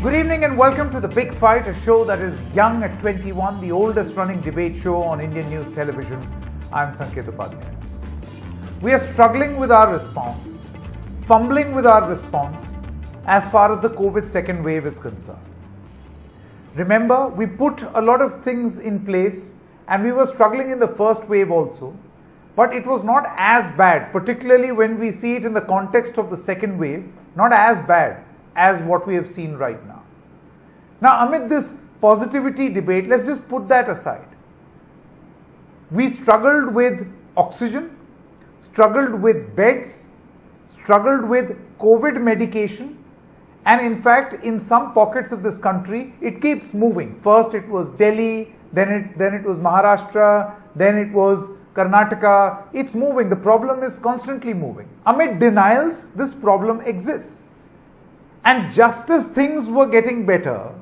Good evening and welcome to The Big Fight, a show that is young at 21, the oldest running debate show on Indian news television. I'm Sanket Upadhyay. We are struggling with our response, fumbling with our response as far as the COVID second wave is concerned. Remember, we put a lot of things in place and we were struggling in the first wave also, but it was not as bad, particularly when we see it in the context of the second wave, not as bad as what we have seen right now. Now, amid this positivity debate, let's just put that aside. We struggled with oxygen, struggled with beds, struggled with COVID medication, and in fact, in some pockets of this country, it keeps moving. First it was Delhi, then it was Maharashtra, then it was Karnataka. It's moving. The problem is constantly moving. Amid denials, this problem exists. And just as things were getting better,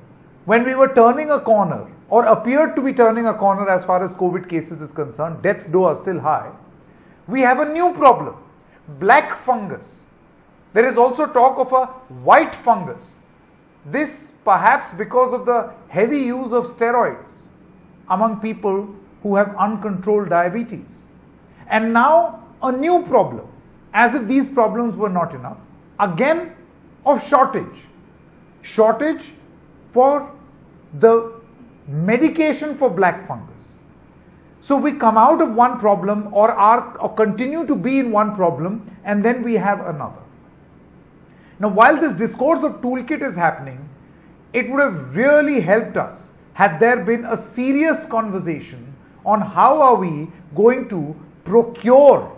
when we were turning a corner, or appeared to be turning a corner as far as COVID cases is concerned, deaths though are still high, we have a new problem, black fungus. There is also talk of a white fungus. This perhaps because of the heavy use of steroids among people who have uncontrolled diabetes. And now a new problem, as if these problems were not enough, again of shortage for the medication for black fungus. So we come out of one problem or continue to be in one problem, and then we have another. Now, while this discourse of toolkit is happening, it would have really helped us had there been a serious conversation on how are we going to procure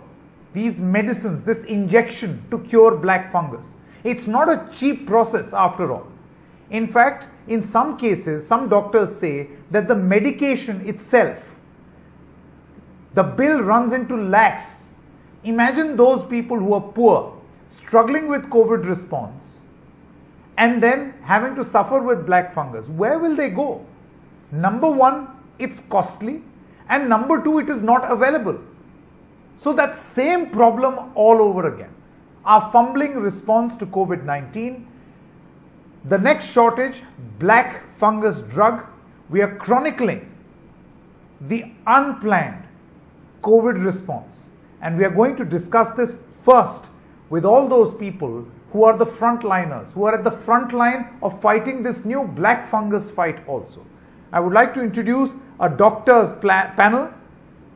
these medicines, this injection to cure black fungus. It's not a cheap process after all. In fact, in some cases, some doctors say that the medication itself, the bill runs into lakhs. Imagine those people who are poor, struggling with COVID response, and then having to suffer with black fungus. Where will they go? Number one, it's costly, and number two, it is not available. So that same problem all over again. Our fumbling response to COVID-19, the next shortage, black fungus drug. We are chronicling the unplanned COVID response, and we are going to discuss this first with all those people who are the frontliners, who are at the front line of fighting this new black fungus fight also. I would like to introduce a doctor's panel.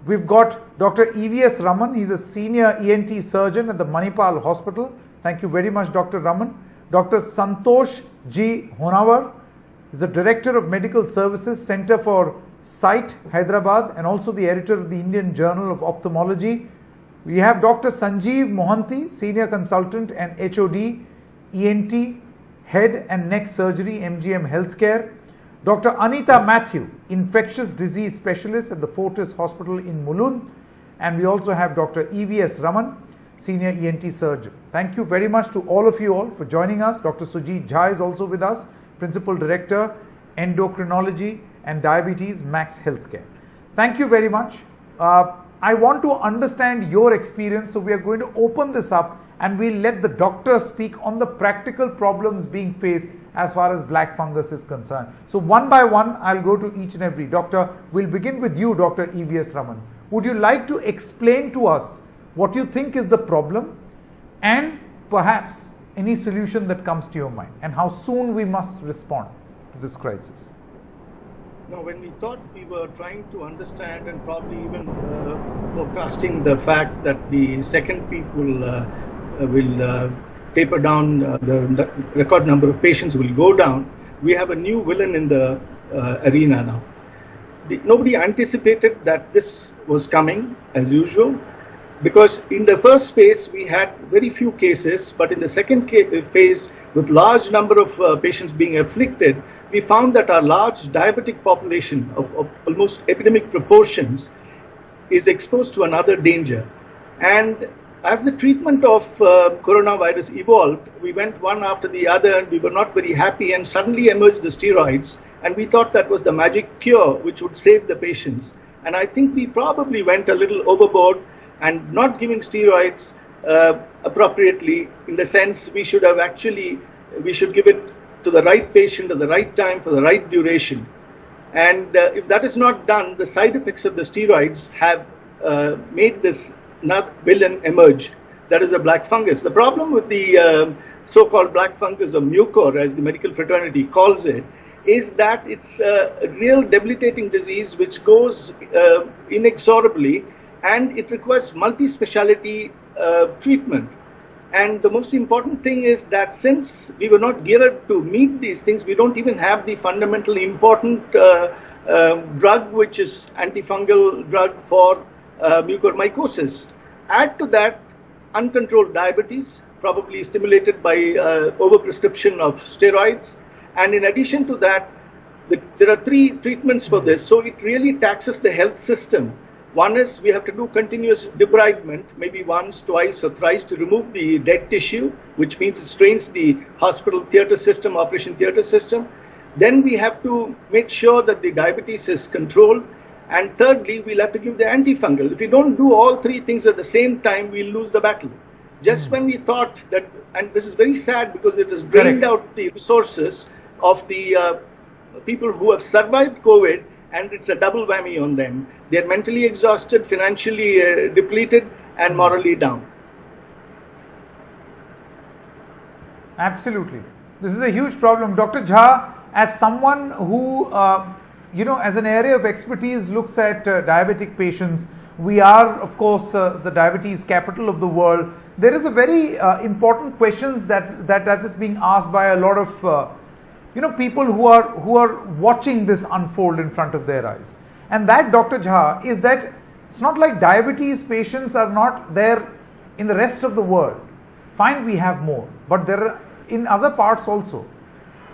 We've got Dr. EVS Raman. He's a senior ENT surgeon at the Manipal Hospital. Thank you very much, Dr. Raman. Dr. Santosh G. Honawar is the Director of Medical Services, Center for Sight, Hyderabad, and also the editor of the Indian Journal of Ophthalmology. We have Dr. Sanjeev Mohanty, Senior Consultant and HOD, ENT, Head and Neck Surgery, MGM Healthcare. Dr. Anita Matthew, Infectious Disease Specialist at the Fortis Hospital in Mulund. And we also have Dr. EVS Raman, Senior ENT Surgeon. Thank you very much to all of you all for joining us. Dr. Sujit Jha is also with us, Principal Director, Endocrinology and Diabetes, Max Healthcare. Thank you very much. I want to understand your experience, so we are going to open this up and we'll let the doctors speak on the practical problems being faced as far as black fungus is concerned. So one by one, I'll go to each and every doctor. We'll begin with you, Dr. EVS Raman. Would you like to explain to us what you think is the problem and perhaps any solution that comes to your mind, and how soon we must respond to this crisis? No, when we thought we were trying to understand and probably even forecasting the fact that the second peak will taper down, the record number of patients will go down, we have a new villain in the arena now. Nobody anticipated that this was coming, as usual, because in the first phase we had very few cases, but in the second phase, with large number of patients being afflicted, we found that our large diabetic population of almost epidemic proportions is exposed to another danger. And as the treatment of coronavirus evolved, we went one after the other and we were not very happy, and suddenly emerged the steroids, and we thought that was the magic cure which would save the patients. And I think we probably went a little overboard and not giving steroids appropriately, in the sense we should give it to the right patient at the right time for the right duration. And if that is not done, the side effects of the steroids have made this villain emerge. That is a black fungus. The problem with the so-called black fungus, or mucor, as the medical fraternity calls it, is that it's a real debilitating disease which goes inexorably, and it requires multi-speciality treatment. And the most important thing is that since we were not geared to meet these things, we don't even have the fundamentally important drug, which is antifungal drug for mucormycosis. Add to that uncontrolled diabetes, probably stimulated by overprescription of steroids. And in addition to that, there are 3 treatments for this. So it really taxes the health system. One is we have to do continuous debridement, maybe once, twice, or thrice, to remove the dead tissue, which means it strains the hospital theatre system, operation theatre system. Then we have to make sure that the diabetes is controlled. And thirdly, we'll have to give the antifungal. If we don't do all 3 things at the same time, we'll lose the battle. Just when we thought that, and this is very sad because it has drained out the resources of the people who have survived COVID, and it's a double whammy on them. They're mentally exhausted, financially depleted, and morally down. Absolutely. This is a huge problem. Dr. Jha, as someone who, as an area of expertise looks at diabetic patients, we are, of course, the diabetes capital of the world. There is a very important question that is being asked by a lot of people who are watching this unfold in front of their eyes. And that, Dr. Jha, is that it's not like diabetes patients are not there in the rest of the world. Fine, we have more, but there are in other parts also.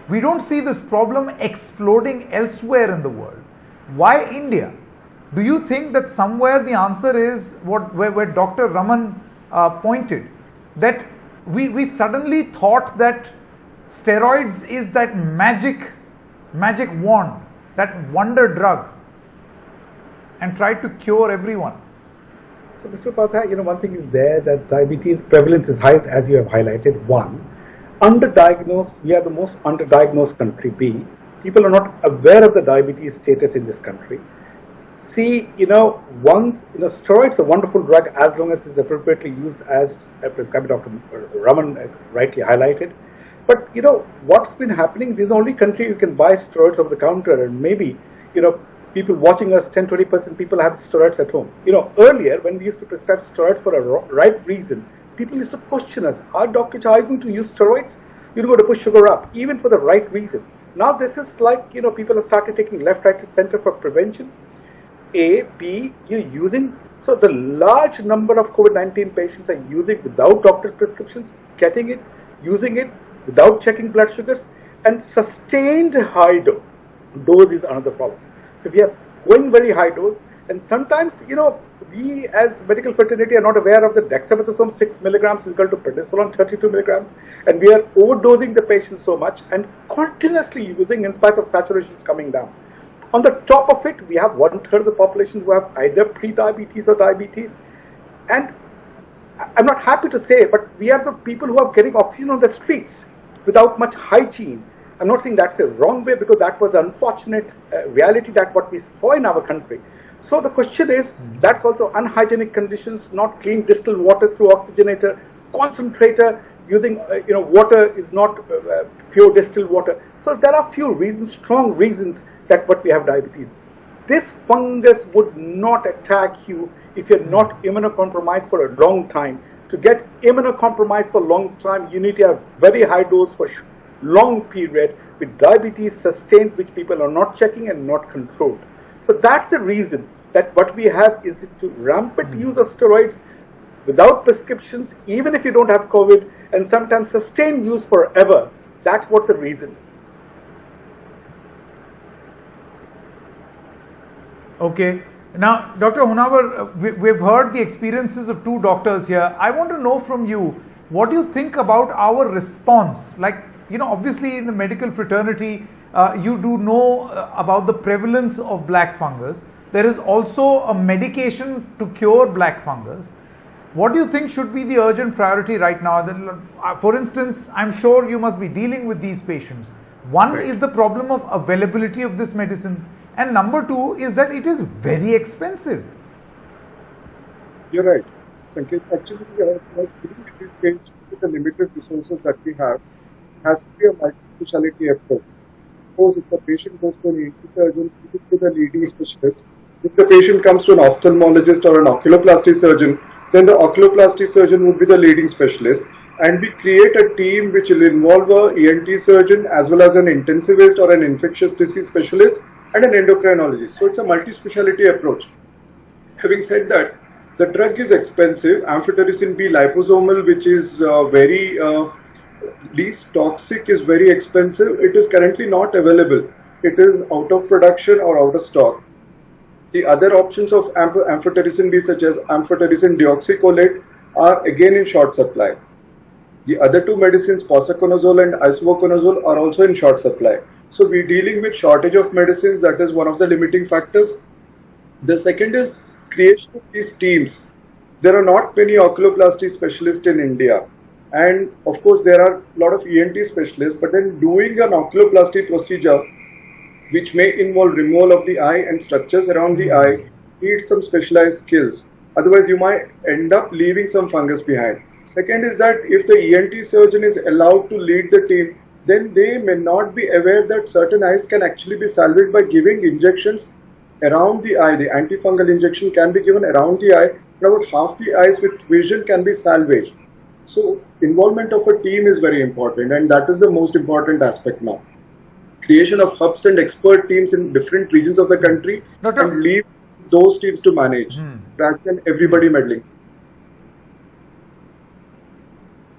We don't see this problem exploding elsewhere in the world. Why India? Do you think that somewhere the answer is where Dr. Raman pointed, that we suddenly thought that steroids is that magic wand, that wonder drug, and tried to cure everyone? So Mr. Upadhyay, one thing is there, that diabetes prevalence is highest, as you have highlighted. 1, underdiagnosed, we are the most underdiagnosed country. B, people are not aware of the diabetes status in this country. C, steroids are a wonderful drug as long as it's appropriately used as prescribed. Dr. Raman rightly highlighted. But what's been happening, this is the only country you can buy steroids over the counter, and maybe people watching us, 10-20% people have steroids at home. Earlier when we used to prescribe steroids for a right reason, people used to question us, Dr. Jha, are you going to use steroids? You're going to push sugar up, even for the right reason. Now this is like, people have started taking left, right, and center for prevention. A, B, you're using, so the large number of COVID-19 patients are using without doctor's prescriptions, getting it, using it without checking blood sugars, and sustained high dose is another problem. So we are going very high dose, and sometimes, we as medical fraternity are not aware of the dexamethasone 6 milligrams is equal to prednisolone 32 milligrams, and we are overdosing the patients so much and continuously using in spite of saturations coming down. On the top of it, we have 1/3 of the population who have either pre-diabetes or diabetes, and I'm not happy to say, but we are the people who are getting oxygen on the streets without much hygiene. I'm not saying that's the wrong way, because that was an unfortunate reality that what we saw in our country. So the question is, that's also unhygienic conditions, not clean distilled water through oxygenator, concentrator, using water is not pure distilled water. So there are few reasons, strong reasons, that what we have diabetes. This fungus would not attack you if you're not immunocompromised for a long time. To get immunocompromised for a long time, you need to have very high dose for long period with diabetes sustained, which people are not checking and not controlled. So that's the reason that what we have is to rampant use of steroids without prescriptions, even if you don't have COVID, and sometimes sustained use forever. That's what the reason is. Okay. Now, Dr. Honawar, we've heard the experiences of 2 doctors here. I want to know from you, what do you think about our response? Like, obviously in the medical fraternity, you do know about the prevalence of black fungus. There is also a medication to cure black fungus. What do you think should be the urgent priority right now? For instance, I'm sure you must be dealing with these patients. One is the problem of availability of this medicine, and number two is that it is very expensive. You're right. Sanket, actually, dealing with these patients with the limited resources that we have has to be a multi-speciality approach. Suppose if the patient goes to an ENT surgeon, he goes to the leading specialist. If the patient comes to an ophthalmologist or an oculoplasty surgeon, then the oculoplasty surgeon would be the leading specialist. And we create a team which will involve an ENT surgeon as well as an intensivist or an infectious disease specialist and an endocrinologist. So it's a multi-speciality approach. Having said that, the drug is expensive. Amphotericin B liposomal, which is very least toxic, is very expensive. It is currently not available. It is out of production or out of stock. The other options of amphotericin B, such as amphotericin deoxycholate, are again in short supply. The other two medicines, posaconazole and isavuconazole, are also in short supply. So we're dealing with shortage of medicines. That is one of the limiting factors. The second is creation of these teams. There are not many oculoplasty specialists in India. And of course, there are a lot of ENT specialists, but then doing an oculoplasty procedure, which may involve removal of the eye and structures around the eye, needs some specialized skills. Otherwise, you might end up leaving some fungus behind. Second is that if the ENT surgeon is allowed to lead the team, then they may not be aware that certain eyes can actually be salvaged by giving injections around the eye. The antifungal injection can be given around the eye, and about half the eyes with vision can be salvaged. So involvement of a team is very important, and that is the most important aspect now. Creation of hubs and expert teams in different regions of the country and leave those teams to manage rather than everybody meddling.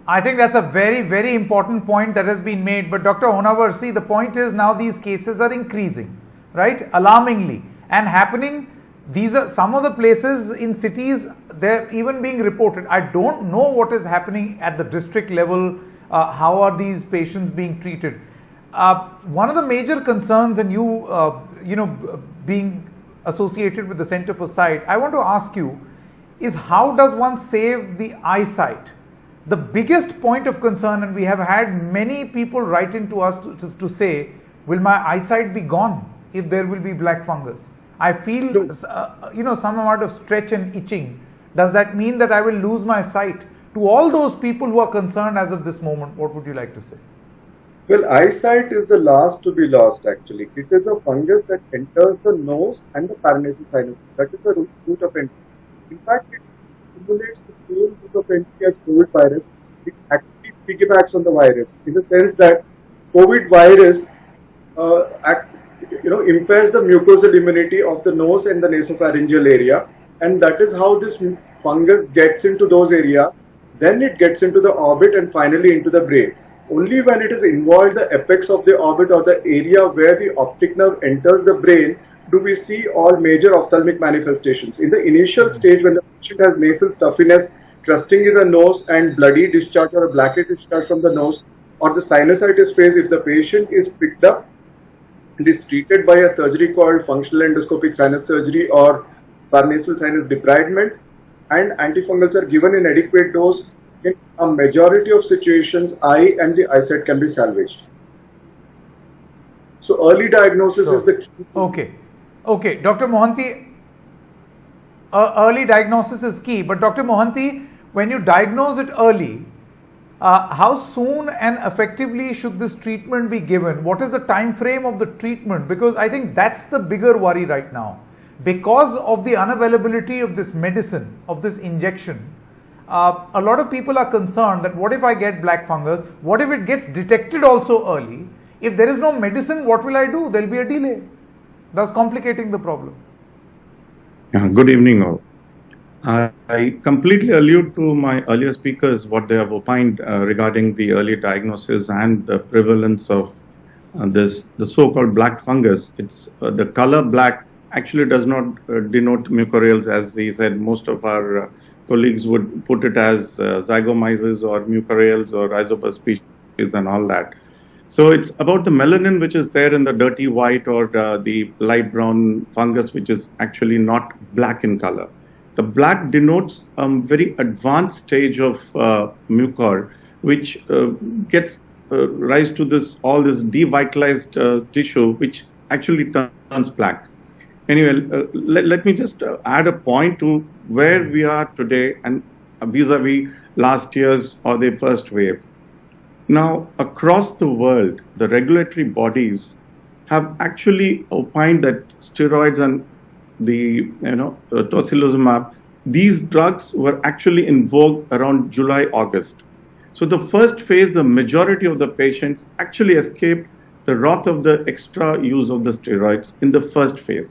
I think that's a very, very important point that has been made. But Dr. Honavar, see, the point is now these cases are increasing, right? Alarmingly. And happening, these are some of the places in cities, they're even being reported. I don't know what is happening at the district level. How are these patients being treated? One of the major concerns, and being associated with the Center for Sight, I want to ask you, is how does one save the eyesight? The biggest point of concern, and we have had many people write into us to say, will my eyesight be gone if there will be black fungus? I feel, some amount of stretch and itching. Does that mean that I will lose my sight? To all those people who are concerned as of this moment, what would you like to say? Well, eyesight is the last to be lost actually. It is a fungus that enters the nose and the paranasal sinus. That is the root of entry. In fact, it simulates the same route of entry as COVID virus. It actually piggybacks on the virus in the sense that COVID virus impairs the mucosal immunity of the nose and the nasopharyngeal area, and that is how this fungus gets into those areas. Then it gets into the orbit and finally into the brain. Only when it is involved the apex of the orbit or the area where the optic nerve enters the brain do we see all major ophthalmic manifestations. In the initial stage, when the patient has nasal stuffiness, crusting in the nose and bloody discharge or a blackish discharge from the nose, or the sinusitis phase, if the patient is picked up and is treated by a surgery called functional endoscopic sinus surgery or paranasal sinus debridement, and antifungals are given in adequate dose, in a majority of situations, eye and the eyesight can be salvaged. So early diagnosis is the key. Okay, Dr. Mohanty, early diagnosis is key. But Dr. Mohanty, when you diagnose it early, how soon and effectively should this treatment be given? What is the time frame of the treatment? Because I think that's the bigger worry right now. Because of the unavailability of this medicine, of this injection, a lot of people are concerned that what if I get black fungus? What if it gets detected also early? If there is no medicine, what will I do? There will be a delay, thus complicating the problem. Good evening all. I completely allude to my earlier speakers, what they have opined regarding the early diagnosis and the prevalence of the so-called black fungus. It's the color black actually does not denote mucorales, as he said. Most of our colleagues would put it as zygomyces or mucorales or rhizopus species and all that. So it's about the melanin which is there in the dirty white or the light brown fungus, which is actually not black in color. The black denotes a very advanced stage of mucor, which gets rise to this all this devitalized tissue, which actually turns black. Anyway, let me just add a point to where we are today and vis-a-vis last year's or the first wave. Now, across the world, the regulatory bodies have actually opined that steroids and the tocilizumab, these drugs were actually in vogue around July, August. So the first phase, the majority of the patients actually escaped the wrath of the extra use of the steroids in the first phase.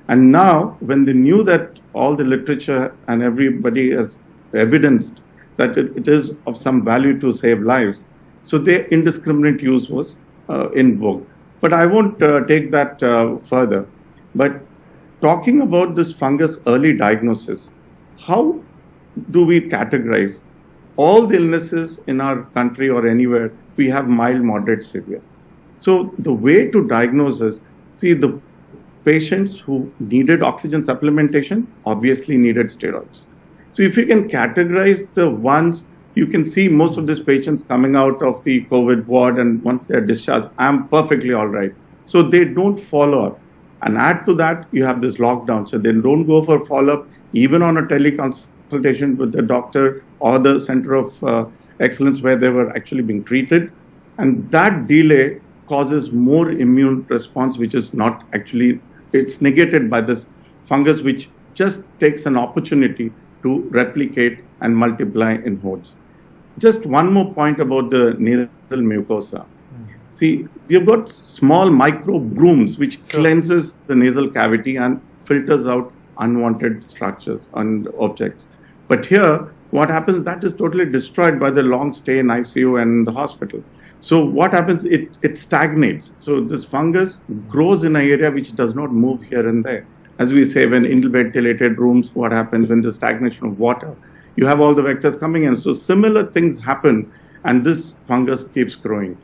And now, when they knew that all the literature and everybody has evidenced that it is of some value to save lives, so their indiscriminate use was in vogue. But I won't take that further. But talking about this fungus early diagnosis, how do we categorize all the illnesses in our country or anywhere? We have mild, moderate, severe. So the way to diagnose is, see, the patients who needed oxygen supplementation obviously needed steroids. So if you can categorize the ones, you can see most of these patients coming out of the COVID ward, and once they're discharged, I'm perfectly all right. So they don't follow up. And add to that, you have this lockdown. So they don't go for follow-up, even on a teleconsultation with the doctor or the center of excellence where they were actually being treated. And that delay causes more immune response, which is not actually, it's negated by this fungus, which just takes an opportunity to replicate and multiply in hordes. Just one more point about the nasal mucosa. See, we've got small micro brooms which cleanses the nasal cavity and filters out unwanted structures and objects. But here, what happens, that is totally destroyed by the long stay in ICU and the hospital. So what happens, it stagnates. So this fungus grows in an area which does not move here and there. As we say, when in ventilated rooms, what happens when the stagnation of water? You have all the vectors coming in. So similar things happen, and this fungus keeps growing.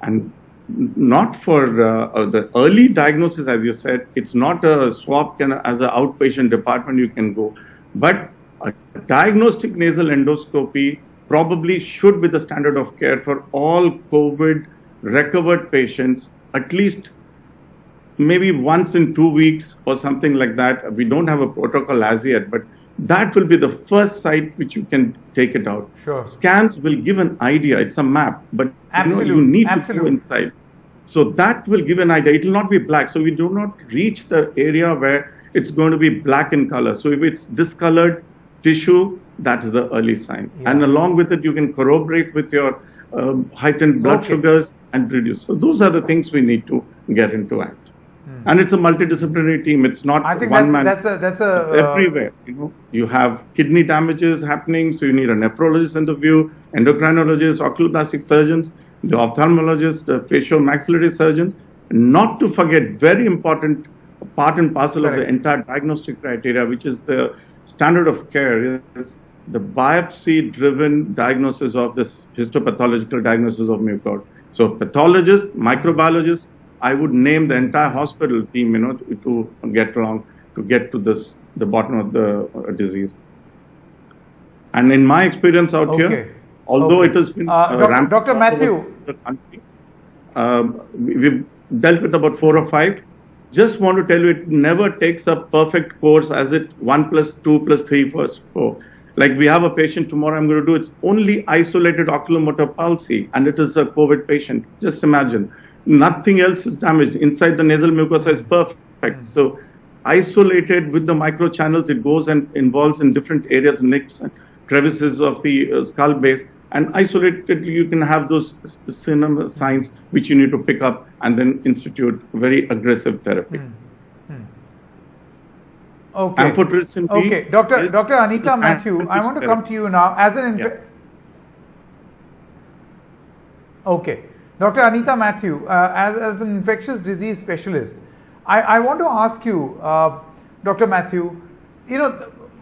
And not for the early diagnosis, as you said, it's not a swab as an outpatient department you can go. But a diagnostic nasal endoscopy probably should be the standard of care for all COVID recovered patients, at least maybe once in 2 weeks or something like that. We don't have a protocol as yet, but that will be the first site which you can take it out. Sure. Scans will give an idea. It's a map, but you need to go inside. So that will give an idea. It will not be black. So we do not reach the area where it's going to be black in color. So if it's discolored tissue, that is the early sign. Yeah. And along with it, you can corroborate with your heightened blood sugars and reduce. So those are the things we need to get into act. And it's a multidisciplinary team. It's not one man. That's everywhere. You have kidney damages happening, so you need a nephrologist in the view, endocrinologist, oculoplastic surgeons, the ophthalmologist, the facial maxillary surgeons. Not to forget, very important part and parcel of the entire diagnostic criteria, which is the standard of care, is the biopsy-driven diagnosis of this histopathological diagnosis of mucoid. So pathologist, microbiologist, I would name the entire hospital team, to get along, to get to the bottom of the disease. And in my experience out here, although it has been Dr. Matthew, the country, we've dealt with about 4 or 5. Just want to tell you, it never takes a perfect course as it 1 + 2 + 3 + 4. Like we have a patient tomorrow, I'm going to do, it's only isolated oculomotor palsy, and it is a COVID patient. Just imagine. Nothing else is damaged. Inside the nasal mucosa is perfect. So isolated with the microchannels, it goes and involves in different areas, nicks and crevices of the skull base. And isolated, you can have those cinema signs which you need to pick up and then institute very aggressive therapy. Okay. Amphotericin B. Okay, Dr. Anita Matthew, I want to come to you now as an Okay. Dr. Anita Matthew, as an infectious disease specialist, I want to ask you, Dr. Matthew,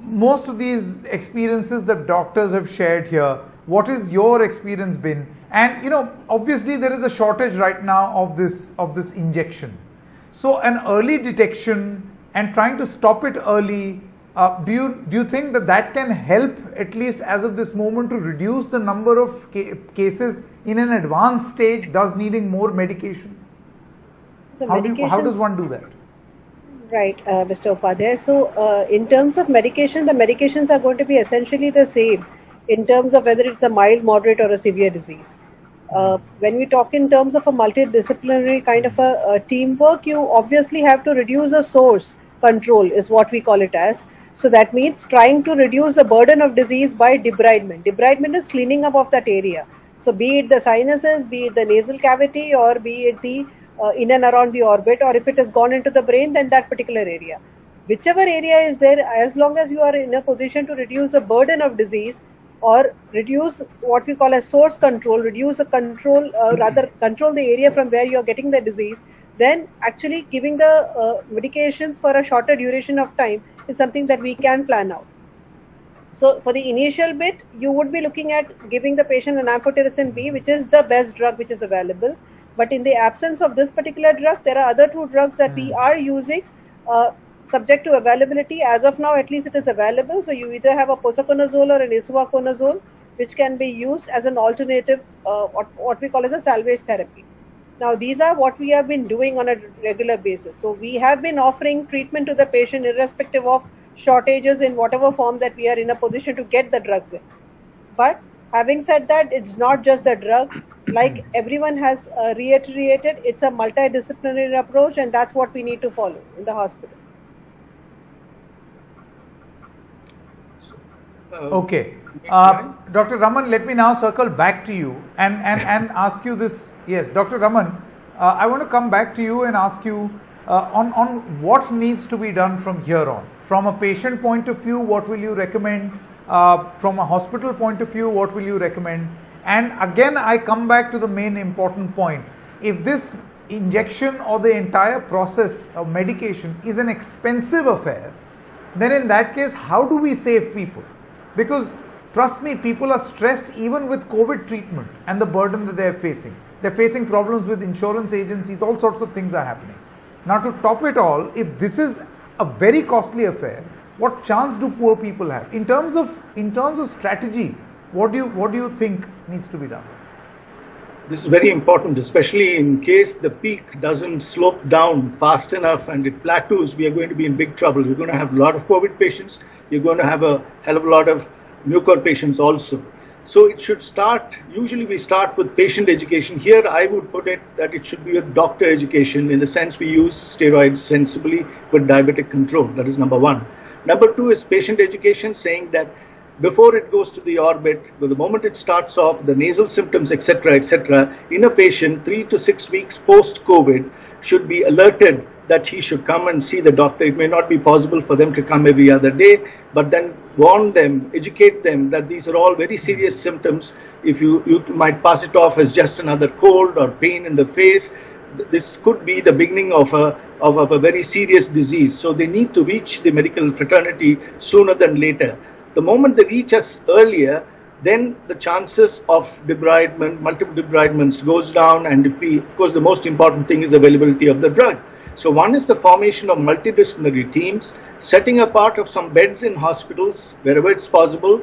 most of these experiences that doctors have shared here, what is your experience been? And obviously there is a shortage right now of this injection. So an early detection and trying to stop it early do you think that can help, at least as of this moment, to reduce the number of cases in an advanced stage, thus needing more medication? How does one do that? Right, Mr. Upadhyay. So, in terms of medication, the medications are going to be essentially the same in terms of whether it's a mild, moderate, or a severe disease. When we talk in terms of a multidisciplinary kind of a teamwork, you obviously have to reduce the source control, is what we call it as. So that means trying to reduce the burden of disease by debridement. Debridement is cleaning up of that area. So be it the sinuses, be it the nasal cavity, or be it the in and around the orbit, or if it has gone into the brain, then that particular area. Whichever area is there, as long as you are in a position to reduce the burden of disease, or reduce what we call as source control, reduce the control, rather control the area from where you are getting the disease, then actually giving the medications for a shorter duration of time is something that we can plan out. So for the initial bit, you would be looking at giving the patient an amphotericin B, which is the best drug which is available. But in the absence of this particular drug, there are other two drugs that we are using, subject to availability. As of now, at least it is available. So you either have a posaconazole or an isavuconazole, which can be used as an alternative, what we call as a salvage therapy. Now, these are what we have been doing on a regular basis. So we have been offering treatment to the patient irrespective of shortages in whatever form that we are in a position to get the drugs in. But having said that, it's not just the drug. Like everyone has reiterated, it's a multidisciplinary approach, and that's what we need to follow in the hospital. Okay. Dr. Raman, let me now circle back to you and ask you this. Yes, Dr. Raman, I want to come back to you and ask you on what needs to be done from here on. From a patient point of view, what will you recommend? From a hospital point of view, what will you recommend? And again, I come back to the main important point. If this injection or the entire process of medication is an expensive affair, then in that case, how do we save people? Because trust me, people are stressed even with COVID treatment and the burden that they are facing. They're facing problems with insurance agencies, all sorts of things are happening. Now to top it all, if this is a very costly affair, what chance do poor people have? In terms of strategy, what do you think needs to be done? This is very important, especially in case the peak doesn't slope down fast enough and it plateaus, we are going to be in big trouble. We're going to have a lot of COVID patients. You're going to have a hell of a lot of mucor patients also. So it should start, usually we start with patient education. Here I would put it that it should be with doctor education, in the sense we use steroids sensibly with diabetic control. That is number one. Number two is patient education, saying that before it goes to the orbit, the moment it starts off, the nasal symptoms, etc., in a patient 3 to 6 weeks post-COVID should be alerted that he should come and see the doctor. It may not be possible for them to come every other day, but then warn them, educate them that these are all very serious symptoms. If you might pass it off as just another cold or pain in the face, this could be the beginning of a very serious disease. So they need to reach the medical fraternity sooner than later. The moment they reach us earlier, then the chances of debridement, multiple debridements goes down, and of course the most important thing is availability of the drug. So one is the formation of multidisciplinary teams, setting apart of some beds in hospitals wherever it's possible,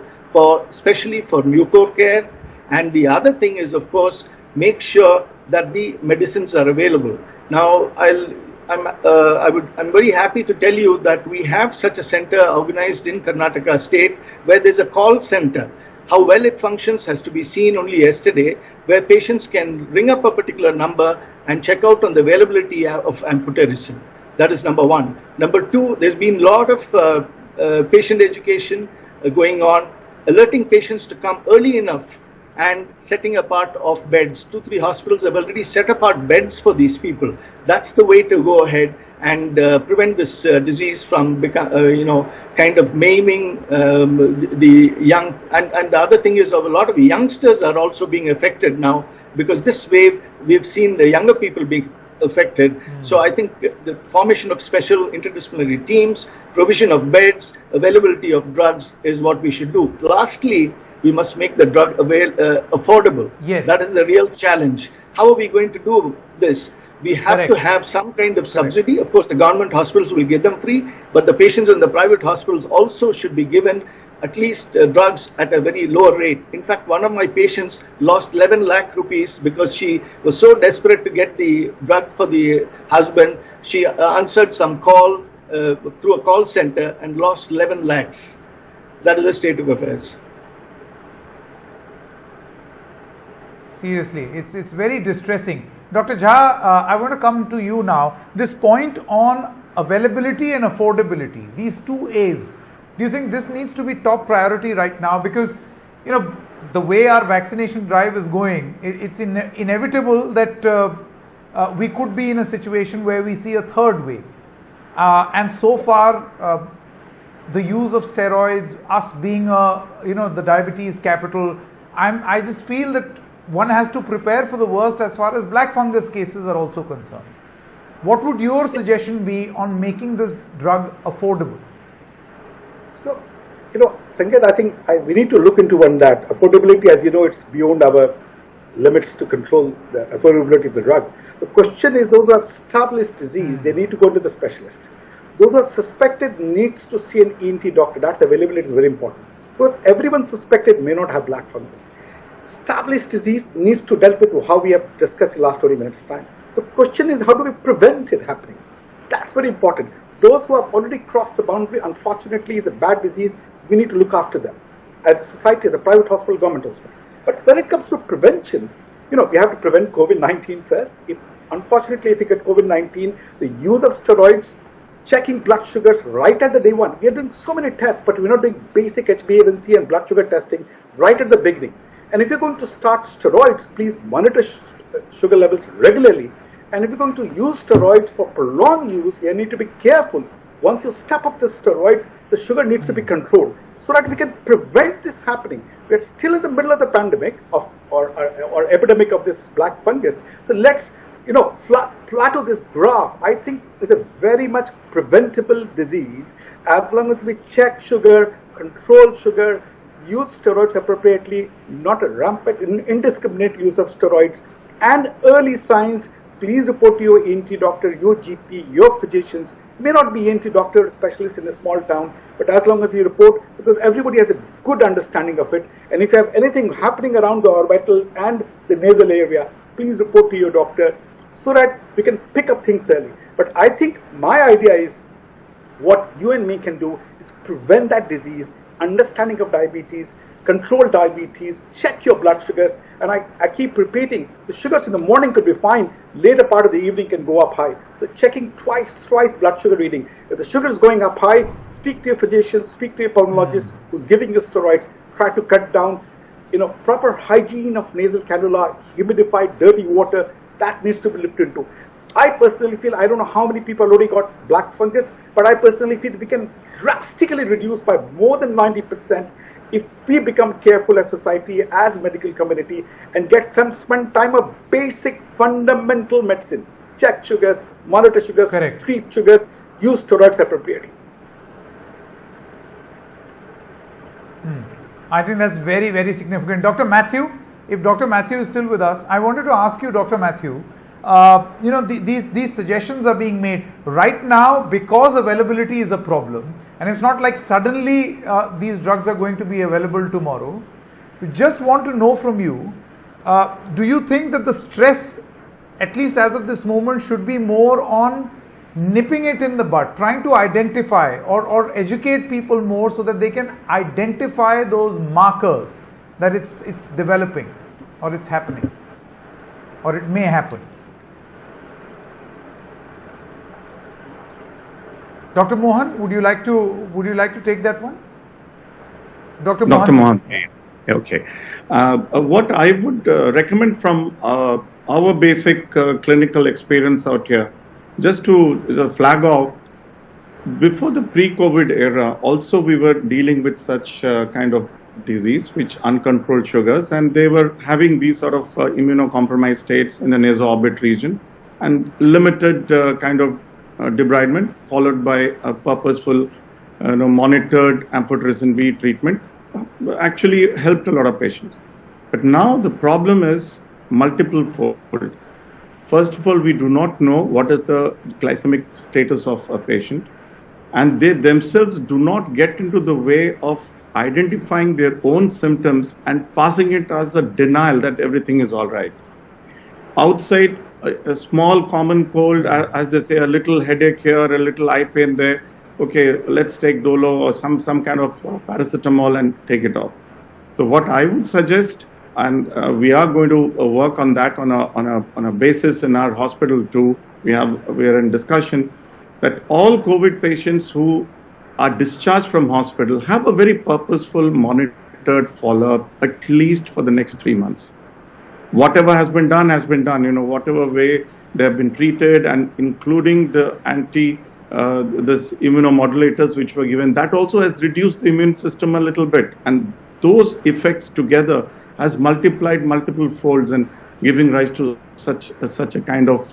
especially for mucor care. And the other thing is, of course, make sure that the medicines are available. Now, I'm very happy to tell you that we have such a center organized in Karnataka state, where there's a call center. How well it functions has to be seen only yesterday, where patients can ring up a particular number and check out on the availability of amphotericin. That is number one. Number two, there's been a lot of patient education going on, alerting patients to come early enough and setting apart of beds. 2-3 hospitals have already set apart beds for these people. That's the way to go ahead and prevent this disease from kind of maiming the young. And the other thing is, a lot of youngsters are also being affected now, because this wave, we've seen the younger people being affected. So I think the formation of special interdisciplinary teams, provision of beds, availability of drugs is what we should do. Lastly, we must make the drug affordable. Yes. That is the real challenge. How are we going to do this? We have Correct. to have some kind of subsidy. Of course, the government hospitals will give them free, but the patients in the private hospitals also should be given at least drugs at a very low rate. In fact, one of my patients lost 11 lakh rupees because she was so desperate to get the drug for the husband. She answered some call through a call center and lost 11 lakhs. That is the state of affairs. Seriously, it's very distressing. Dr. Jha, I want to come to you now. This point on availability and affordability, these two A's, do you think this needs to be top priority right now? Because, you know, the way our vaccination drive is going, it's inevitable that we could be in a situation where we see a third wave. And so far, the use of steroids, us being the diabetes capital, I just feel that one has to prepare for the worst as far as black fungus cases are also concerned. What would your suggestion be on making this drug affordable? So, Sanket, I think we need to look into one that affordability, as you know, it's beyond our limits to control the affordability of the drug. The question is, those who have established disease, they need to go to the specialist. Those who are suspected needs to see an ENT doctor. That's availability is very important. Because everyone suspected may not have black fungus. Established disease needs to dealt with how we have discussed in the last 20 minutes time. The question is, how do we prevent it happening? That's very important. Those who have already crossed the boundary, unfortunately, the bad disease, we need to look after them. As a society, the private hospital, government hospital. But when it comes to prevention, we have to prevent COVID-19 first. Unfortunately, if you get COVID-19, the use of steroids, checking blood sugars right at the day one. We are doing so many tests, but we're not doing basic HbA1c and blood sugar testing right at the beginning. And if you're going to start steroids, please monitor sugar levels regularly. And if you're going to use steroids for prolonged use, you need to be careful. Once you step up the steroids, the sugar needs to be controlled so that we can prevent this happening. We're still in the middle of the pandemic or epidemic of this black fungus. So let's plateau this graph. I think it's a very much preventable disease as long as we check sugar, control sugar, use steroids appropriately, not a rampant, indiscriminate use of steroids, and early signs. Please report to your ENT doctor, your GP, your physicians. May not be ENT doctor or specialist in a small town, but as long as you report, because everybody has a good understanding of it. And if you have anything happening around the orbital and the nasal area, please report to your doctor so that we can pick up things early. But I think my idea is what you and me can do is prevent that disease, understanding of diabetes, control diabetes, check your blood sugars. And I keep repeating, the sugars in the morning could be fine, later part of the evening can go up high. So checking twice blood sugar reading. If the sugar is going up high, speak to your physician, speak to your pulmonologist who's giving you steroids, try to cut down. Proper hygiene of nasal cannula, humidified, dirty water, that needs to be looked into. I personally feel, I don't know how many people already got black fungus, but I personally feel we can drastically reduce by more than 90% if we become careful as society, as medical community, and spend time of basic fundamental medicine. Check sugars, monitor sugars, Correct. treat sugars, use steroids appropriately. I think that's very, very significant. Dr. Matthew, if Dr. Matthew is still with us, I wanted to ask you, Dr. Matthew, these suggestions are being made right now because availability is a problem, and it's not like suddenly these drugs are going to be available tomorrow. We just want to know from you, do you think that the stress, at least as of this moment, should be more on nipping it in the bud, trying to identify or educate people more so that they can identify those markers that it's developing or it's happening or it may happen? Dr. Mohan, would you like to take that one? Dr. Mohan. Okay. What I would recommend from our basic clinical experience out here, just to flag off, before the pre-COVID era, also we were dealing with such kind of disease, which uncontrolled sugars, and they were having these sort of immunocompromised states in the naso-orbit region and limited kind of debridement, followed by a purposeful, monitored amphotericin B treatment, actually helped a lot of patients. But now the problem is multiple fold. First of all, we do not know what is the glycemic status of a patient, and they themselves do not get into the way of identifying their own symptoms and passing it as a denial that everything is all right. Outside, a small common cold, as they say, a little headache here, a little eye pain there. Okay, let's take Dolo or some kind of paracetamol and take it off. So what I would suggest, and we are going to work on that on a basis in our hospital too. We are in discussion that all COVID patients who are discharged from hospital have a very purposeful monitored follow-up at least for the next 3 months. Whatever has been done has been done. Whatever way they have been treated, and including the this immunomodulators which were given, that also has reduced the immune system a little bit, and those effects together has multiplied multiple folds and giving rise to such a kind of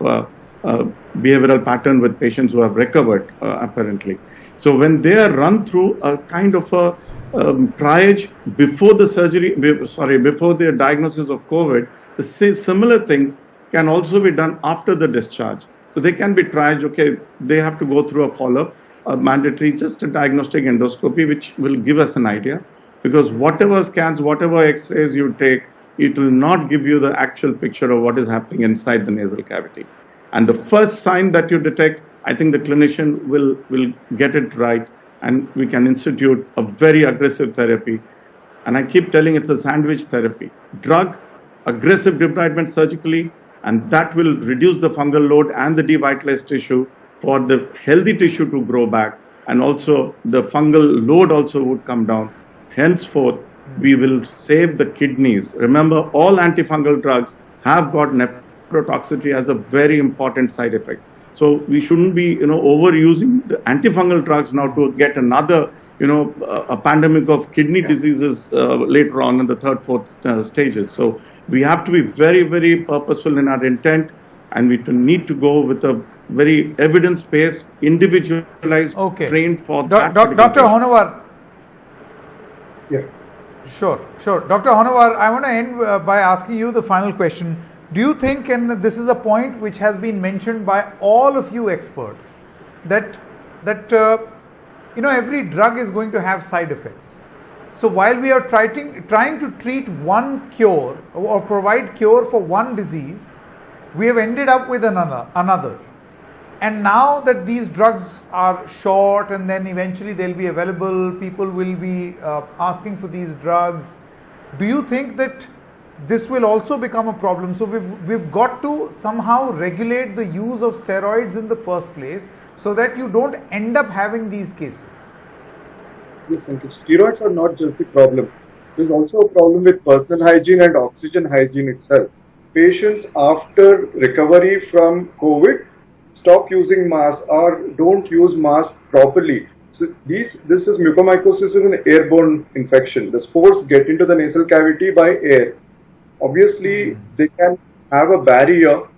behavioral pattern with patients who have recovered apparently. So when they are run through a kind of a triage before the surgery, before their diagnosis of COVID, the similar things can also be done after the discharge. So they can be triaged. Okay, they have to go through a follow-up, mandatory, just a diagnostic endoscopy, which will give us an idea. Because whatever scans, whatever X-rays you take, it will not give you the actual picture of what is happening inside the nasal cavity. And the first sign that you detect, I think the clinician will get it right, and we can institute a very aggressive therapy. And I keep telling it's a sandwich therapy. Drug, aggressive debridement surgically, and that will reduce the fungal load and the devitalized tissue for the healthy tissue to grow back, and also the fungal load also would come down. Henceforth, we will save the kidneys. Remember, all antifungal drugs have got nephrotoxicity as a very important side effect. So we shouldn't be, overusing the antifungal drugs now to get another, a pandemic of kidney diseases later on in the third, fourth stages. So we have to be very, very purposeful in our intent, and we need to go with a very evidence-based, individualized, trained for that. Dr. Honawar. Yeah. Sure. Dr. Honawar, I want to end by asking you the final question. Do you think, and this is a point which has been mentioned by all of you experts, that every drug is going to have side effects? So while we are trying to treat one cure or provide cure for one disease, we have ended up with another. And now that these drugs are short and then eventually they'll be available, people will be asking for these drugs. Do you think that this will also become a problem? So we've got to somehow regulate the use of steroids in the first place so that you don't end up having these cases. Yes, Sanket. Steroids are not just the problem. There's also a problem with personal hygiene and oxygen hygiene itself. Patients after recovery from COVID stop using masks or don't use masks properly. So this is mucormycosis is an airborne infection. The spores get into the nasal cavity by air. Obviously, they can have a barrier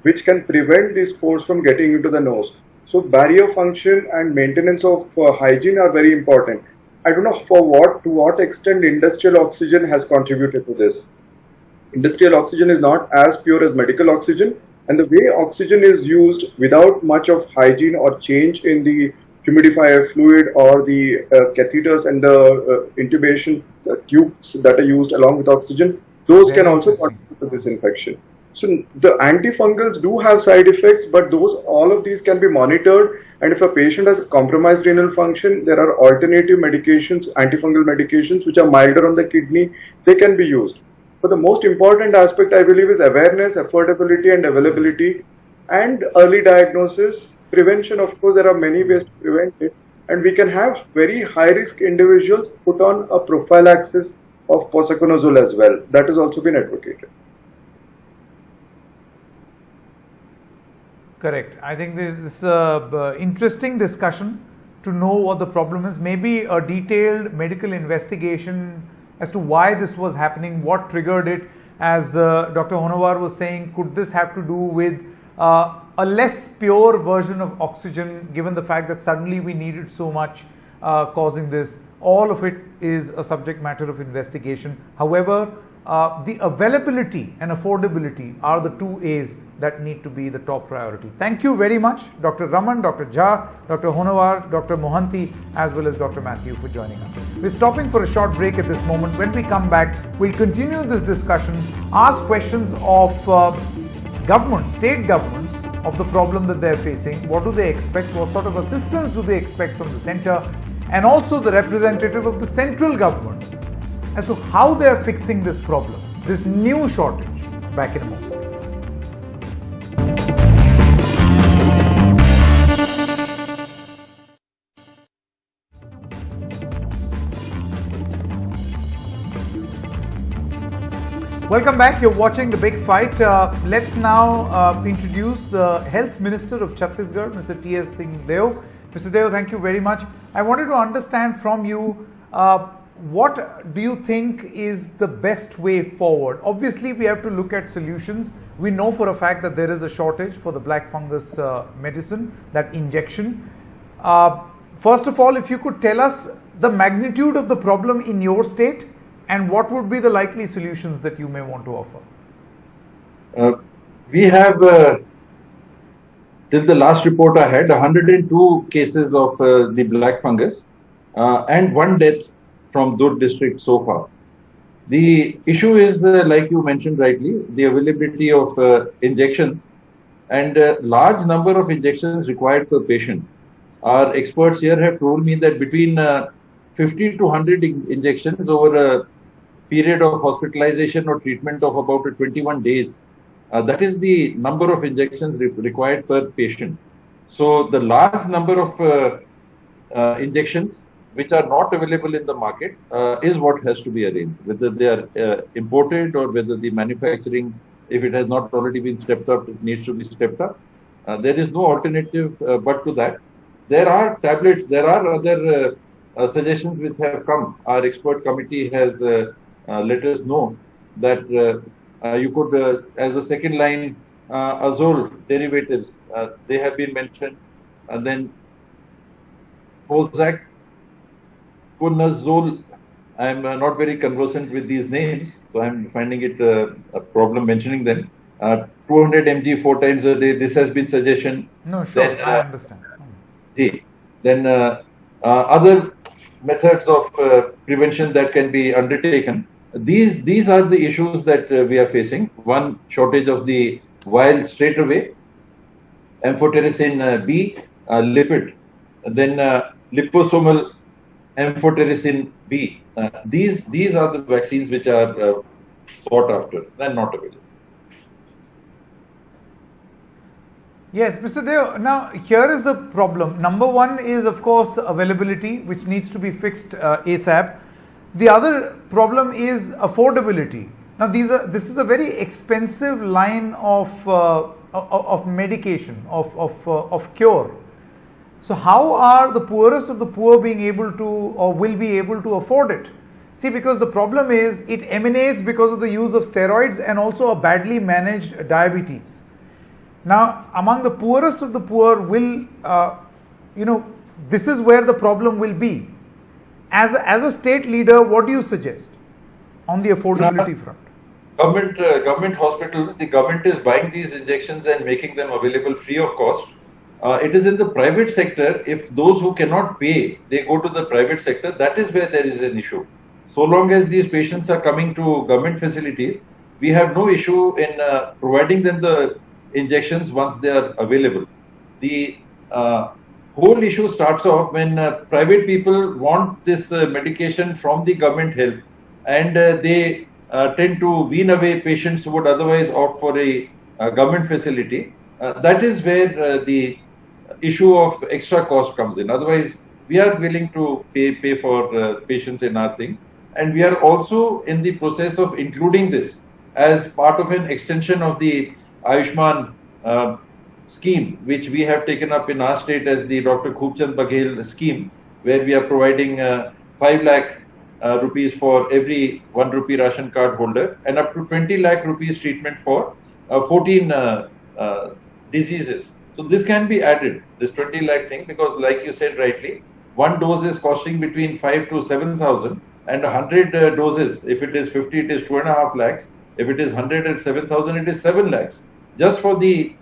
which can prevent these spores from getting into the nose. So barrier function and maintenance of hygiene are very important. I don't know to what extent industrial oxygen has contributed to this. Industrial oxygen is not as pure as medical oxygen, and the way oxygen is used without much of hygiene or change in the humidifier fluid or the catheters and the intubation tubes that are used along with oxygen, those can also contribute to this infection. So the antifungals do have side effects, but all of these can be monitored. And if a patient has compromised renal function, there are alternative medications, antifungal medications, which are milder on the kidney. They can be used. But the most important aspect, I believe, is awareness, affordability, and availability, and early diagnosis. Prevention, of course, there are many ways to prevent it. And we can have very high-risk individuals put on a prophylaxis of posaconazole as well. That has also been advocated. Correct. I think this is an interesting discussion to know what the problem is. Maybe a detailed medical investigation as to why this was happening, what triggered it. As Dr. Honawar was saying, could this have to do with a less pure version of oxygen, given the fact that suddenly we needed so much, causing this? All of it is a subject matter of investigation. However, the availability and affordability are the two A's that need to be the top priority. Thank you very much, Dr. Raman, Dr. Jha, Dr. Honawar, Dr. Mohanty, as well as Dr. Matthew for joining us. We're stopping for a short break at this moment. When we come back, we'll continue this discussion, ask questions of governments, state governments, of the problem that they're facing. What do they expect? What sort of assistance do they expect from the center? And also the representative of the central government as to how they are fixing this problem, this new shortage. Back in a moment. Welcome back. You're watching The Big Fight. Let's now introduce the Health Minister of Chhattisgarh, Mr. T.S. Singh Deo. Mr. Deo, thank you very much. I wanted to understand from you, what do you think is the best way forward? Obviously, we have to look at solutions. We know for a fact that there is a shortage for the black fungus medicine, that injection. First of all, if you could tell us the magnitude of the problem in your state, and what would be the likely solutions that you may want to offer? We have, till the last report I had, 102 cases of the black fungus and one death from Durg district so far. The issue is, like you mentioned rightly, the availability of injections and large number of injections required per patient. Our experts here have told me that between 50 to 100 injections over a period of hospitalization or treatment of about 21 days. That is the number of injections required per patient. So the large number of injections which are not available in the market is what has to be arranged, whether they are imported or whether the manufacturing, if it has not already been stepped up, it needs to be stepped up. There is no alternative but to that. There are tablets, there are other suggestions which have come. Our expert committee has let us know that you could, as a second line, azole derivatives, they have been mentioned, and then Prozac, Conazole. I am not very conversant with these names, so I am finding it a problem mentioning them. 200 mg 4 times a day, this has been suggestion. No, sure, then, I understand. Then other methods of prevention that can be undertaken. These are the issues that we are facing. One, shortage of the vial straight away, amphotericin B, lipid, then liposomal amphotericin B. These are the vaccines which are sought after and not available. Yes, Mr. Deo, now here is the problem. Number one is, of course, availability, which needs to be fixed ASAP. The other problem is affordability. Now, this is a very expensive line of medication, of cure. So, how are the poorest of the poor being able to, or will be able to afford it? See, because the problem is, it emanates because of the use of steroids and also a badly managed diabetes. Now, among the poorest of the poor will, this is where the problem will be. As a state leader, what do you suggest on the affordability front? Government hospitals, the government is buying these injections and making them available free of cost. It is in the private sector, if those who cannot pay, they go to the private sector, that is where there is an issue. So long as these patients are coming to government facilities, we have no issue in providing them the injections once they are available. The whole issue starts off when private people want this medication from the government health, and they tend to wean away patients who would otherwise opt for a government facility. That is where the issue of extra cost comes in. Otherwise, we are willing to pay for patients in our thing, and we are also in the process of including this as part of an extension of the Ayushman scheme, which we have taken up in our state as the Dr. Khubchand Baghel scheme, where we are providing 5 lakh rupees for every 1 rupee ration card holder and up to 20 lakh rupees treatment for 14 diseases. So this can be added, this 20 lakh thing, because like you said rightly, one dose is costing between 5 to 7,000. and 100 doses. If it is 50, it is 2.5 lakhs. If it is 100 and 7,000, it is 7 lakhs. Just for the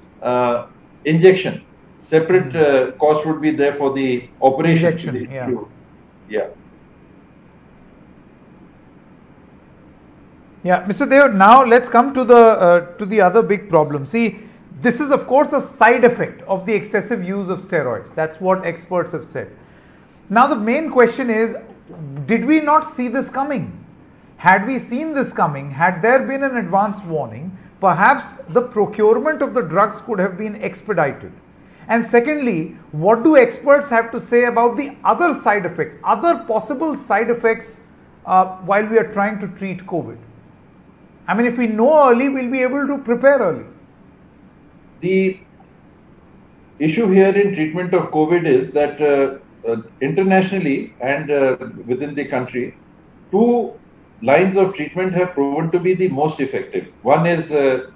injection. Separate cost would be there for the operation. Injection, yeah. Yeah. Yeah, Mr. Dev, now let's come to the other big problem. See, this is of course a side effect of the excessive use of steroids. That's what experts have said. Now the main question is, did we not see this coming? Had we seen this coming, had there been an advance warning, perhaps the procurement of the drugs could have been expedited. And secondly, what do experts have to say about the other side effects, other possible side effects while we are trying to treat COVID? I mean, if we know early, we'll be able to prepare early. The issue here in treatment of COVID is that internationally and within the country, two lines of treatment have proven to be the most effective. One is the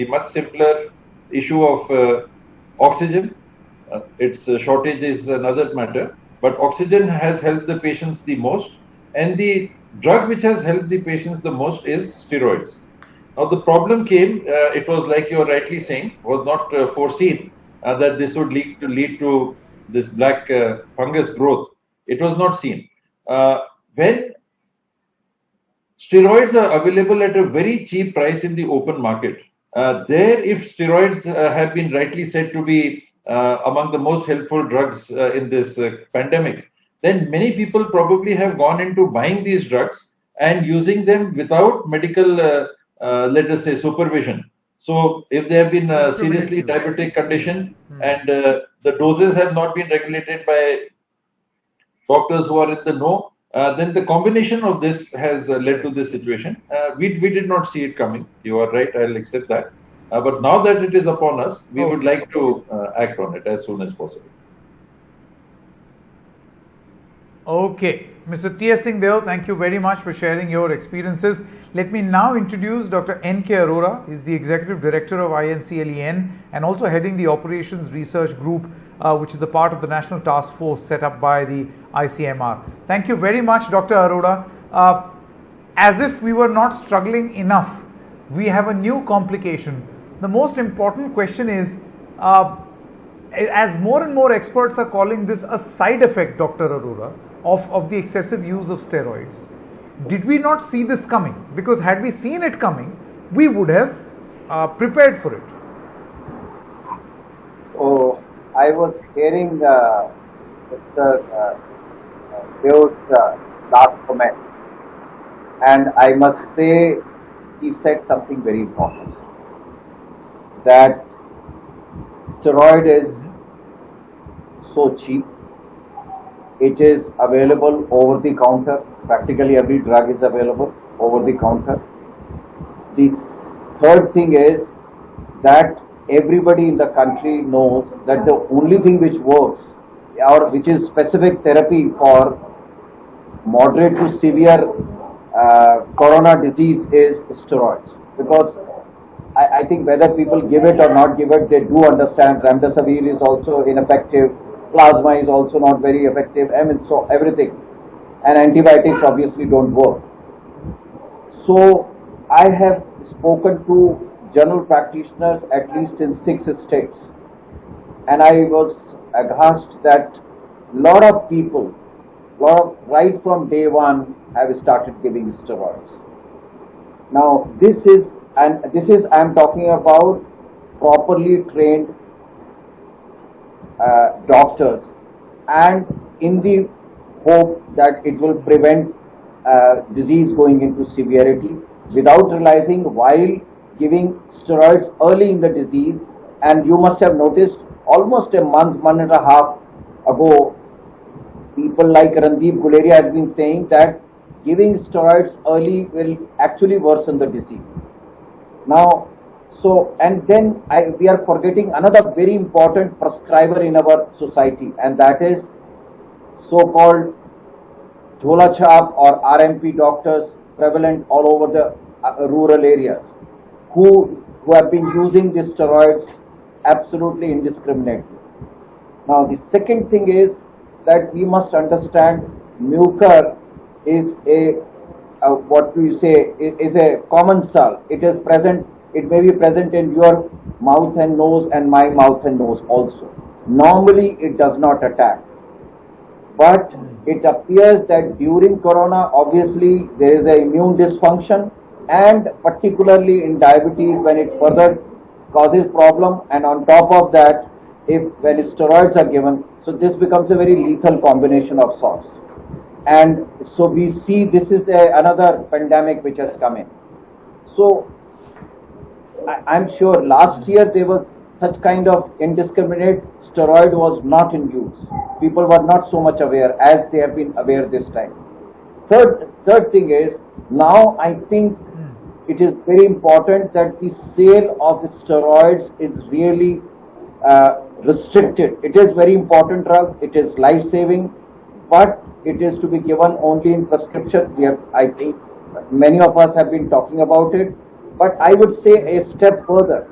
much simpler issue of oxygen. Its shortage is another matter, but oxygen has helped the patients the most, and the drug which has helped the patients the most is steroids. Now the problem came, it was like you are rightly saying, was not foreseen that this would lead to this black fungus growth. It was not seen. When steroids are available at a very cheap price in the open market, if steroids have been rightly said to be among the most helpful drugs in this pandemic, then many people probably have gone into buying these drugs and using them without medical, let us say, supervision. So if they have been seriously diabetic condition and the doses have not been regulated by doctors who are in the know, then the combination of this has led to this situation. We did not see it coming. You are right, I'll accept that. But now that it is upon us, we would like to act on it as soon as possible. Okay, Mr. T.S. Singh Deo, thank you very much for sharing your experiences. Let me now introduce Dr. N.K. Arora. He's the Executive Director of INCLEN and also heading the Operations Research Group, which is a part of the National Task Force set up by the ICMR. Thank you very much, Dr. Arora. As if we were not struggling enough, we have a new complication. The most important question is, as more and more experts are calling this a side effect, Dr. Arora, of the excessive use of steroids, did we not see this coming? Because had we seen it coming, we would have prepared for it. Oh, I was hearing Mr. Deo's last comment, and I must say he said something very important, that steroid is so cheap. It is available over the counter. Practically every drug is available over the counter. The third thing is that everybody in the country knows that the only thing which works or which is specific therapy for moderate to severe corona disease is steroids. Because I think whether people give it or not give it, they do understand remdesivir is also ineffective, plasma is also not very effective, I mean, so everything. And antibiotics obviously don't work. So I have spoken to general practitioners at least in 6 states, and I was aghast that lot of people, right from day one, have started giving steroids. Now this is I'm talking about properly trained doctors, and in the hope that it will prevent disease going into severity, without realizing while giving steroids early in the disease. And you must have noticed almost a month and a half ago, people like Randeep Guleria has been saying that giving steroids early will actually worsen the disease. Now, so, and then we are forgetting another very important prescriber in our society, and that is so-called Jhola Chap or RMP doctors prevalent all over the rural areas, who have been using these steroids absolutely indiscriminately. Now, the second thing is that we must understand Mucor is what do you say, is a commensal. It is present, it may be present in your mouth and nose and my mouth and nose also. Normally it does not attack. But it appears that during corona, obviously there is an immune dysfunction, and particularly in diabetes when it further causes problem, and on top of that, when steroids are given, so this becomes a very lethal combination of sorts. And so we see this is another pandemic which has come in. So I'm sure last year there was such kind of indiscriminate steroid was not in use. People were not so much aware as they have been aware this time. Third thing is, now I think it is very important that the sale of the steroids is really restricted. It is very important drug, it is life-saving, but it is to be given only in prescription. I think many of us have been talking about it, but I would say a step further.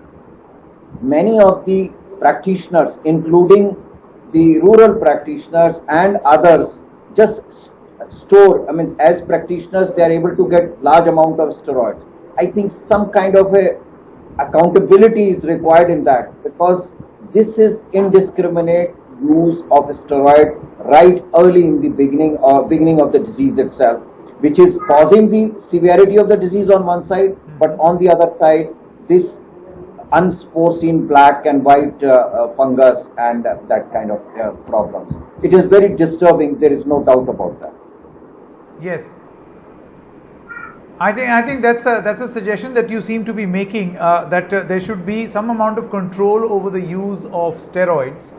Many of the practitioners, including the rural practitioners and others, just store, as practitioners, they are able to get large amount of steroids. I think some kind of a accountability is required in that, because this is indiscriminate use of steroid right early in the beginning of the disease itself, which is causing the severity of the disease on one side, but on the other side, this unforeseen black and white fungus and that kind of problems. It is very disturbing. There is no doubt about that. Yes. I think that's a suggestion that you seem to be making, that there should be some amount of control over the use of steroids.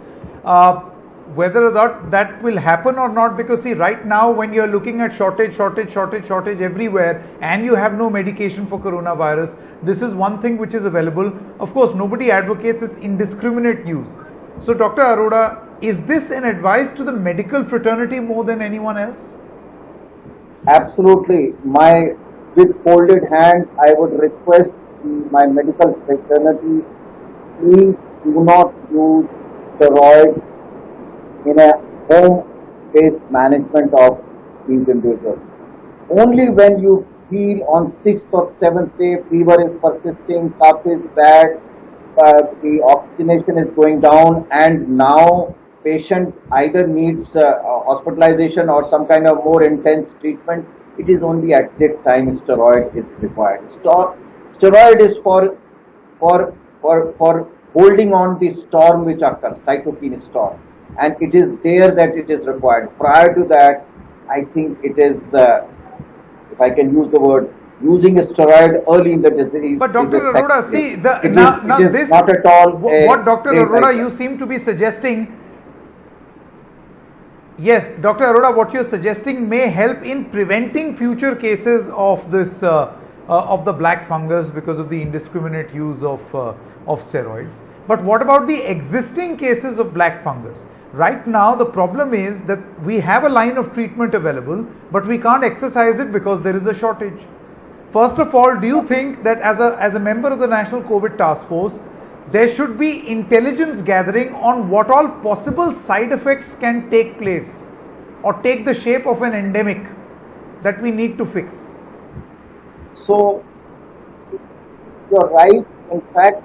Whether or not that will happen or not, because see, right now when you're looking at shortage everywhere, and you have no medication for coronavirus, this is one thing which is available. Of course, nobody advocates its indiscriminate use. So Dr. Arora, is this an advice to the medical fraternity more than anyone else? Absolutely. With folded hands, I would request my medical fraternity, please do not use steroids in a home-based management of these individuals. Only when you feel on 6th or 7th day fever is persisting, cough is bad, the oxygenation is going down, and now patient either needs hospitalization or some kind of more intense treatment, it is only at that time steroid is required. Steroid is for holding on the storm which occurs, cytokine storm. And it is there that it is required. Prior to that, I think it is, if I can use the word, using a steroid early in the disease. But Dr. Arora, see, this not at all. What Dr. Arora, you seem to be suggesting. Yes, Dr. Arora, what you're suggesting may help in preventing future cases of this of the black fungus because of the indiscriminate use of steroids. But what about the existing cases of black fungus? Right now, the problem is that we have a line of treatment available, but we can't exercise it because there is a shortage. First of all, do you think that as a member of the National COVID Task Force, there should be intelligence gathering on what all possible side effects can take place or take the shape of an endemic that we need to fix? So, you're right. In fact,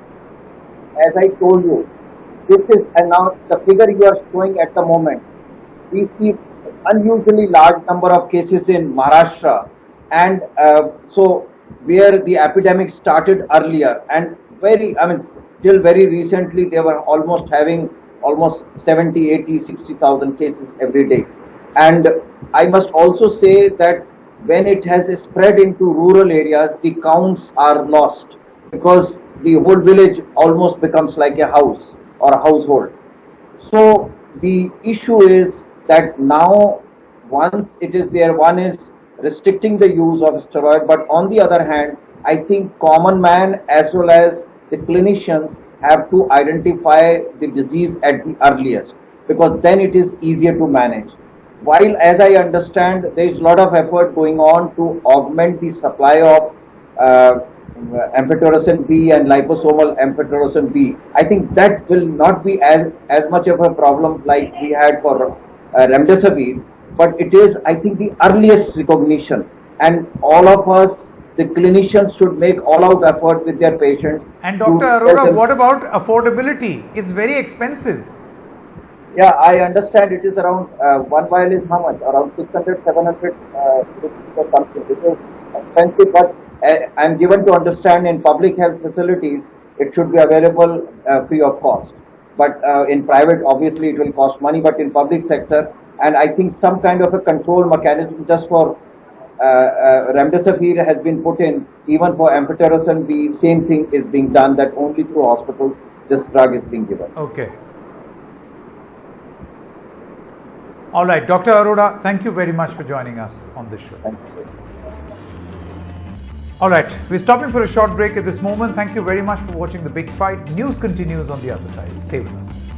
as I told you, this is, and now the figure you are showing at the moment, we see unusually large number of cases in Maharashtra, and so where the epidemic started earlier, and till very recently they were having almost 70, 80, 60,000 cases every day. And I must also say that when it has spread into rural areas, the counts are lost because the whole village almost becomes like a house or a household. So the issue is that now once it is there, one is restricting the use of steroid, but on the other hand, I think common man as well as the clinicians have to identify the disease at the earliest, because then it is easier to manage. While, as I understand, there is a lot of effort going on to augment the supply of amphotericin B and liposomal amphotericin B. I think that will not be as much of a problem like we had for remdesivir, but it is, I think, the earliest recognition. And all of us, the clinicians, should make all-out effort with their patients. And Dr. Arora, what about affordability? It's very expensive. Yeah, I understand it is around, one vial is how much? Around 600, 700 rupees or something. It is expensive, but I'm given to understand in public health facilities, it should be available free of cost. But in private, obviously it will cost money, but in public sector, and I think some kind of a control mechanism just for remdesivir has been put in. Even for amphotericin B, same thing is being done, that only through hospitals this drug is being given. Okay. All right, Dr. Arora, thank you very much for joining us on this show. Thank you. All right, we're stopping for a short break at this moment. Thank you very much for watching The Big Fight. News continues on the other side. Stay with us.